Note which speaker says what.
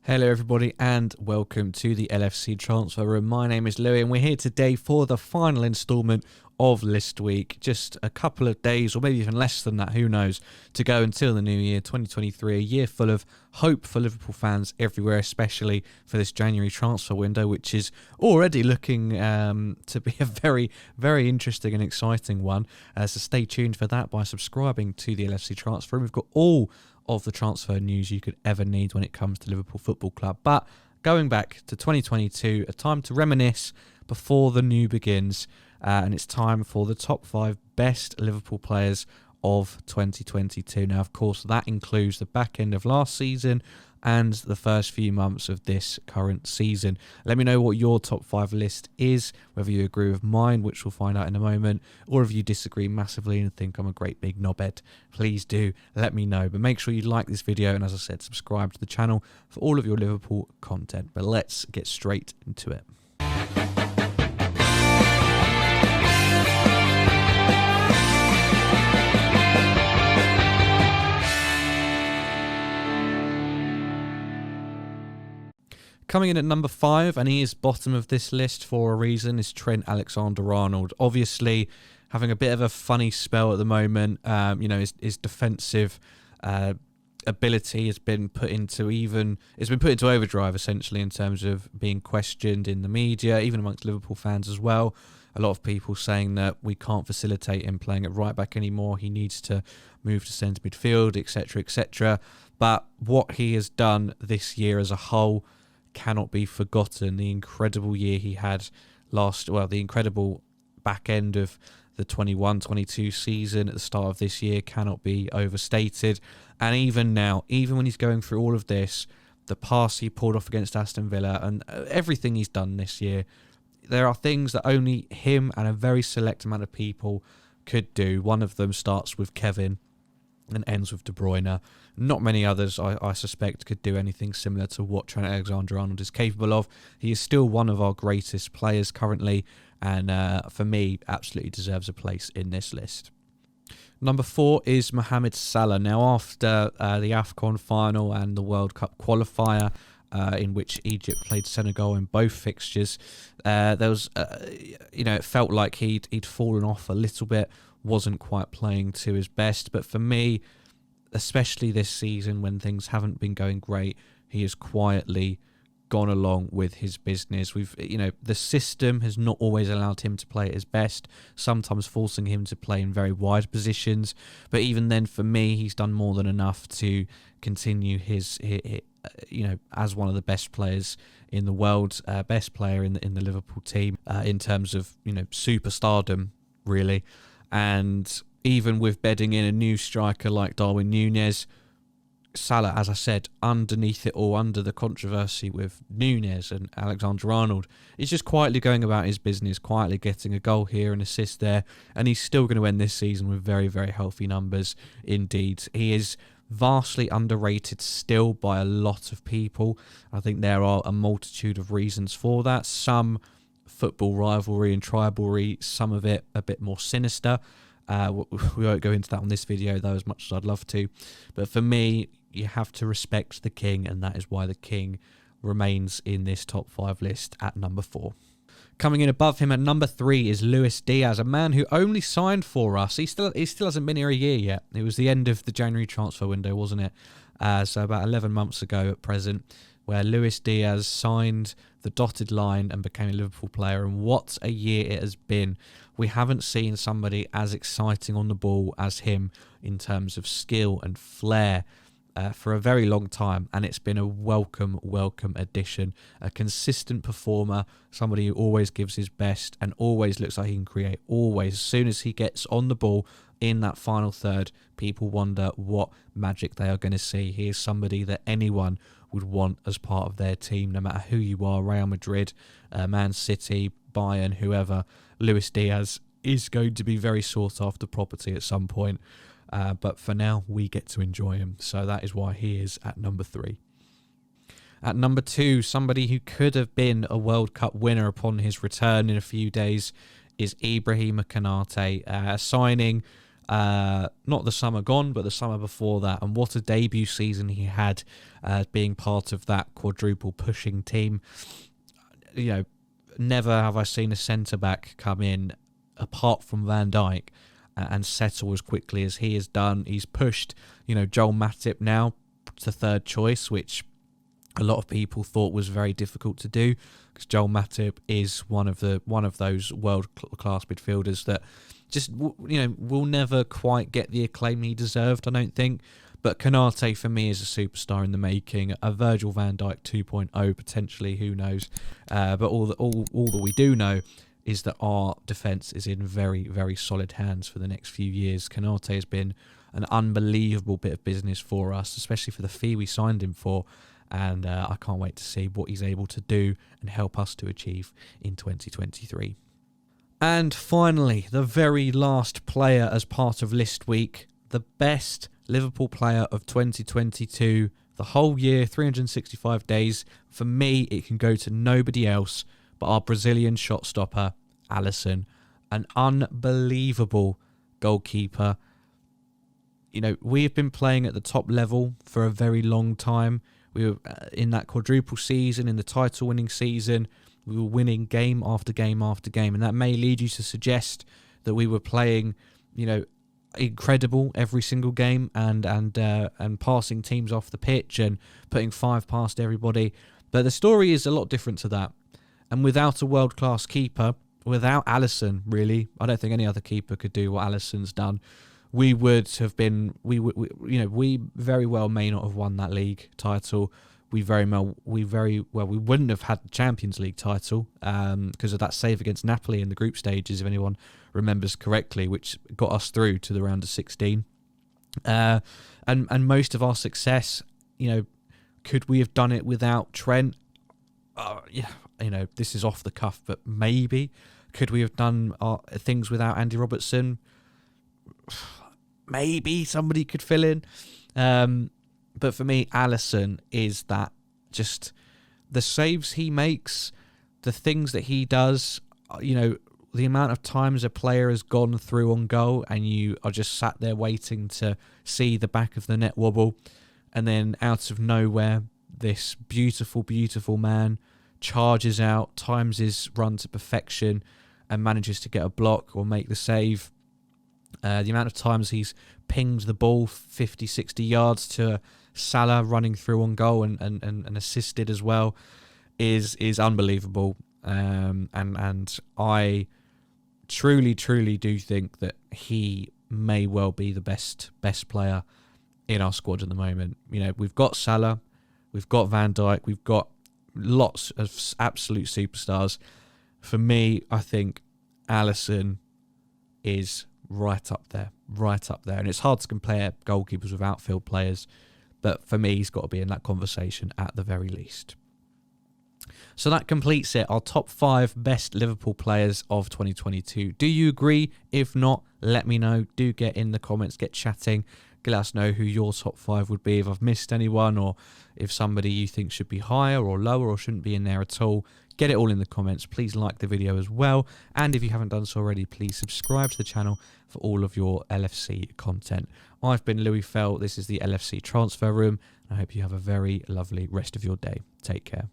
Speaker 1: Hello everybody and welcome to the LFC Transfer Room. My name is Louis and we're here today for the final instalment of List Week. Just a couple of days or maybe even less than that, who knows, to go until the new year, 2023, a year full of hope for Liverpool fans everywhere, especially for this January transfer window, which is already looking to be a very, very interesting and exciting one. So stay tuned for that by subscribing to the LFC Transfer Room. We've got all of the transfer news you could ever need when it comes to Liverpool Football Club. But going back to 2022, a time to reminisce before the new begins, and it's time for the top 5 best Liverpool players of 2022. Now, of course, that includes the back end of last season and the first few months of this current season. Let me know what your top 5 list is, whether you agree with mine, which we'll find out in a moment, or if you disagree massively and think I'm a great big knobhead. Please do let me know. But make sure you like this video and, as I said, subscribe to the channel for all of your Liverpool content. But let's get straight into it. Coming in at number 5, and he is bottom of this list for a reason, is Trent A-Arnold. Obviously, having a bit of a funny spell at the moment. His defensive ability has been put into overdrive, essentially, in terms of being questioned in the media, even amongst Liverpool fans as well. A lot of people saying that we can't facilitate him playing at right back anymore. He needs to move to centre midfield, etc., etc. But what he has done this year as a whole cannot be forgotten. The incredible year he had the incredible back end of the 21-22 season at the start of this year cannot be overstated. And even now, even when he's going through all of this, the pass he pulled off against Aston Villa and everything he's done this year, there are things that only him and a very select amount of people could do. One of them starts with Kevin and ends with De Bruyne. Not many others, I suspect, could do anything similar to what Trent A-Arnold is capable of. He is still one of our greatest players currently, and for me, absolutely deserves a place in this list. Number 4 is Mohamed Salah. Now, after the AFCON final and the World Cup qualifier, in which Egypt played Senegal in both fixtures, it felt like he'd fallen off a little bit, wasn't quite playing to his best. But for me, especially this season when things haven't been going great, he has quietly gone along with his business. The system has not always allowed him to play at his best, sometimes forcing him to play in very wide positions. But even then, for me, he's done more than enough to continue his as one of the best players in the world, best player in the Liverpool team in terms of superstardom, really. And even with bedding in a new striker like Darwin Núñez, Salah, as I said, underneath it all, under the controversy with Núñez and A-Arnold, is just quietly going about his business, quietly getting a goal here, an assist there, and he's still going to end this season with very, very healthy numbers indeed. He is vastly underrated still by a lot of people. I think there are a multitude of reasons for that. Some football rivalry and tribalry, some of it a bit more sinister. We won't go into that on this video, though, as much as I'd love to. But for me, you have to respect the king, and that is why the king remains in this top 5 list at number 4. Coming in above him at number 3 is Luis Diaz, a man who only signed for us. He still hasn't been here a year yet. It was the end of the January transfer window, wasn't it? So about 11 months ago at present, where Luis Diaz signed the dotted line and became a Liverpool player. And what a year it has been. We haven't seen somebody as exciting on the ball as him in terms of skill and flair for a very long time, and it's been a welcome addition. A consistent performer, somebody who always gives his best and always looks like he can create. Always, as soon as he gets on the ball in that final third, people wonder what magic they are going to see. He is somebody that anyone would want as part of their team, no matter who you are, Real Madrid, Man City, Bayern, whoever. Luis Diaz is going to be very sought after property at some point. But for now, we get to enjoy him. So that is why he is at number 3. At number 2, somebody who could have been a World Cup winner upon his return in a few days is Ibrahima Konate, signing Not the summer gone, but the summer before that. And what a debut season he had, being part of that quadruple pushing team. Never have I seen a centre-back come in, apart from Van Dijk, and settle as quickly as he has done. He's pushed, Joel Matip now to third choice, which a lot of people thought was very difficult to do, because Joel Matip is one of those world-class midfielders that just, will never quite get the acclaim he deserved, I don't think. But Konate, for me, is a superstar in the making. A Virgil van Dijk 2.0, potentially, who knows. But all that we do know is that our defence is in very, very solid hands for the next few years. Konate has been an unbelievable bit of business for us, especially for the fee we signed him for. And I can't wait to see what he's able to do and help us to achieve in 2023. And finally, the very last player as part of List Week, the best Liverpool player of 2022, the whole year, 365 days. For me, it can go to nobody else but our Brazilian shot stopper, Alisson. An unbelievable goalkeeper. We have been playing at the top level for a very long time. We were in that quadruple season, in the title-winning season. We were winning game after game after game, and that may lead you to suggest that we were playing, incredible every single game and passing teams off the pitch and putting 5 past everybody. But the story is a lot different to that. And without a world-class keeper, without Alisson, really, I don't think any other keeper could do what Alisson's done. We would have been, we very well may not have won that league title. We wouldn't have had the Champions League title because of that save against Napoli in the group stages, if anyone remembers correctly, which got us through to the round of 16. And most of our success, could we have done it without Trent? This is off the cuff, but maybe. Could we have done things without Andy Robertson? Maybe somebody could fill in. But for me, Alisson is that, just the saves he makes, the things that he does, the amount of times a player has gone through on goal and you are just sat there waiting to see the back of the net wobble, and then out of nowhere, this beautiful, beautiful man charges out, times his run to perfection, and manages to get a block or make the save. The amount of times he's pinged the ball 50, 60 yards to Salah running through on goal and assisted as well is unbelievable. And I truly do think that he may well be the best player in our squad at the moment. We've got Salah, we've got Van Dijk, we've got lots of absolute superstars. For me, I think Alisson is right up there. And it's hard to compare goalkeepers with outfield players, but for me, he's got to be in that conversation at the very least. So that completes it, our top 5 best Liverpool players of 2022. Do you agree? If not, let me know. Do get in the comments, get chatting. Let us know who your top 5 would be, if I've missed anyone, or if somebody you think should be higher or lower or shouldn't be in there at all. Get it all in the comments. Please like the video as well. And if you haven't done so already, please subscribe to the channel for all of your LFC content. I've been Louis Fell. This is the LFC Transfer Room. I hope you have a very lovely rest of your day. Take care.